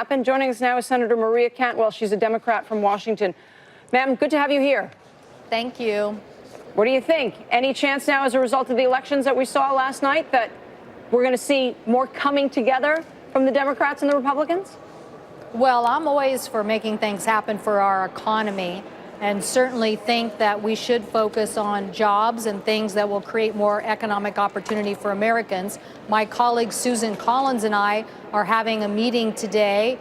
Happened. Joining us now is Senator Maria Cantwell. She's a Democrat from Washington. Ma'am, good to have you here. Thank you. What do you think? Any chance now, as a result of the elections that we saw last night, that we're going to see more coming together from the Democrats and the Republicans? Well, I'm always for making things happen for our economy, and certainly think that we should focus on jobs and things that will create more economic opportunity for Americans. My colleague Susan Collins and I are having a meeting today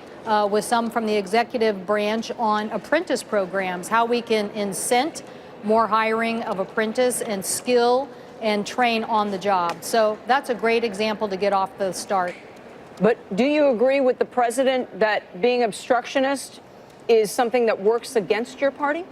with some from the executive branch on apprentice programs, how we can incent more hiring of apprentice and skill and train on the job. So that's a great example to get off the start. But do you agree with the president that being obstructionist is something that works against your party?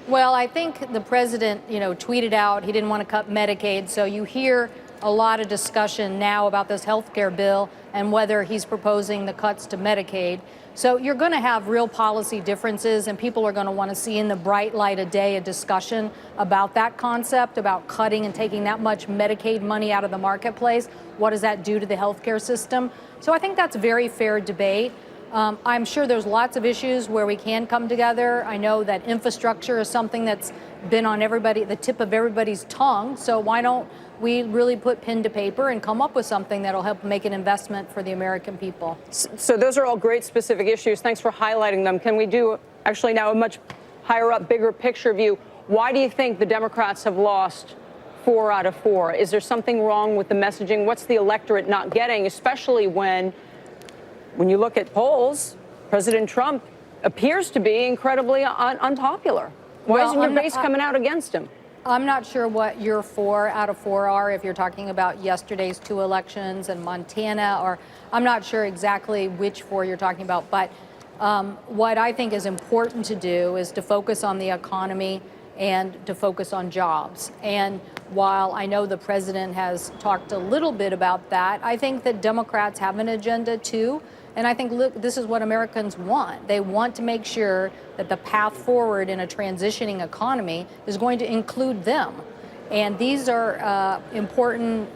Well, I think the president, tweeted out he didn't want to cut Medicaid. So you hear a lot of discussion now about this health care bill and whether he's proposing the cuts to Medicaid. So you're going to have real policy differences, and people are going to want to see in the bright light of day a discussion about that concept, about cutting and taking that much Medicaid money out of the marketplace. What does that do to the health care system? So I think that's a very fair debate. I'm sure there's lots of issues where we can come together. I know that infrastructure is something that's been on the tip of everybody's tongue. So why don't we really put pen to paper and come up with something that'll help make an investment for the American people? So those are all great specific issues. Thanks for highlighting them. Can we do actually now a much higher up, bigger picture view? Why do you think the Democrats have lost 4 out of 4? Is there something wrong with the messaging? What's the electorate not getting, especially when you look at polls, President Trump appears to be incredibly unpopular? Why isn't your base coming out against him? I'm not sure what your 4 out of 4 are, if you're talking about yesterday's 2 elections in Montana, or I'm not sure exactly which 4 you're talking about. But what I think is important to do is to focus on the economy and to focus on jobs. And while I know the president has talked a little bit about that, I think that Democrats have an agenda too. And I think, look, this is what Americans want. They want to make sure that the path forward in a transitioning economy is going to include them. And these are important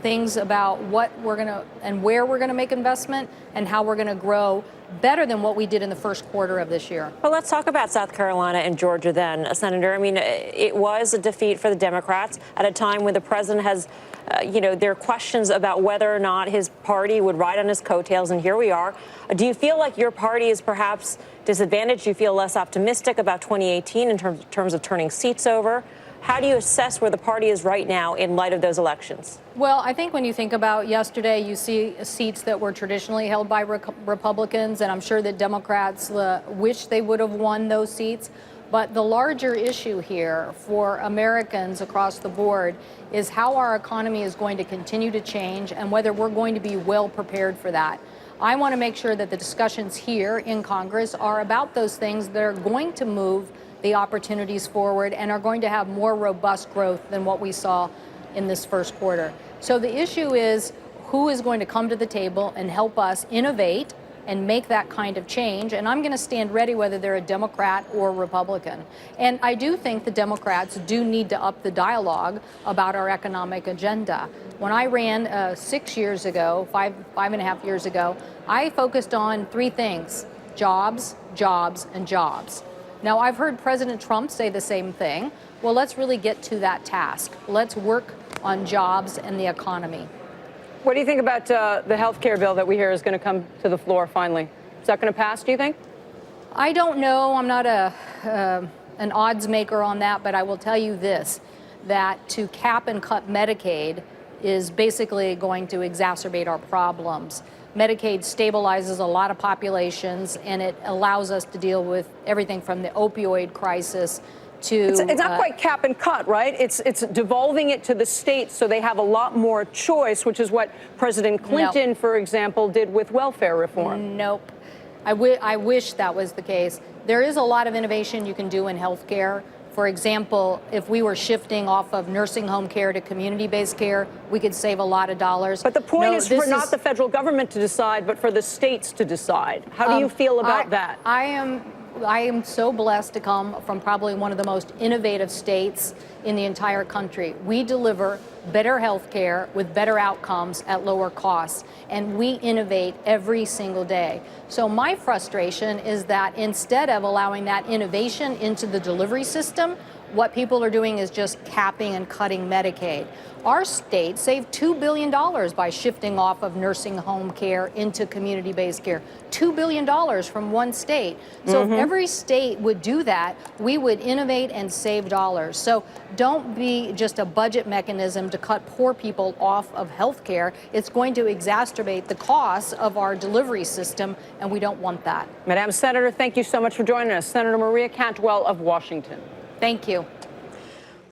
things about what we're going to and where we're going to make investment and how we're going to grow better than what we did in the first quarter of this year. Well, let's talk about South Carolina and Georgia then, Senator. I mean, it was a defeat for the Democrats at a time when the president has, there are questions about whether or not his party would ride on his coattails, and here we are. Do you feel like your party is perhaps disadvantaged? Do you feel less optimistic about 2018 in terms of turning seats over? How do you assess where the party is right now in light of those elections? Well, I think when you think about yesterday, you see seats that were traditionally held by Republicans, and I'm sure that Democrats wish they would have won those seats. But the larger issue here for Americans across the board is how our economy is going to continue to change and whether we're going to be well prepared for that. I want to make sure that the discussions here in Congress are about those things that are going to move the opportunities forward and are going to have more robust growth than what we saw in this first quarter. So the issue is who is going to come to the table and help us innovate and make that kind of change. And I'm going to stand ready whether they're a Democrat or Republican. And I do think the Democrats do need to up the dialogue about our economic agenda. When I ran 6 years ago, five and a half years ago, I focused on 3 things: jobs, jobs, and jobs. Now, I've heard President Trump say the same thing. Well, let's really get to that task. Let's work on jobs and the economy. What do you think about the health care bill that we hear is going to come to the floor finally? Is that going to pass, do you think? I don't know. I'm not an odds maker on that, but I will tell you this, that to cap and cut Medicaid is basically going to exacerbate our problems. Medicaid stabilizes a lot of populations, and it allows us to deal with everything from the opioid crisis to... It's not quite cap and cut, right? It's devolving it to the states so they have a lot more choice, which is what President Clinton, for example, did with welfare reform. Nope. I wish that was the case. There is a lot of innovation you can do in health care. For example, if we were shifting off of nursing home care to community-based care, we could save a lot of dollars. But the point is for not the federal government to decide, but for the states to decide. How do you feel about that? I am I am so blessed to come from probably one of the most innovative states in the entire country. We deliver better health care with better outcomes at lower costs, and we innovate every single day. So my frustration is that instead of allowing that innovation into the delivery system, what people are doing is just capping and cutting Medicaid. Our state saved $2 billion by shifting off of nursing home care into community-based care. $2 billion from one state. So if every state would do that, we would innovate and save dollars. So don't be just a budget mechanism to cut poor people off of health care. It's going to exacerbate the costs of our delivery system, and we don't want that. Madam Senator, thank you so much for joining us. Senator Maria Cantwell of Washington. Thank you.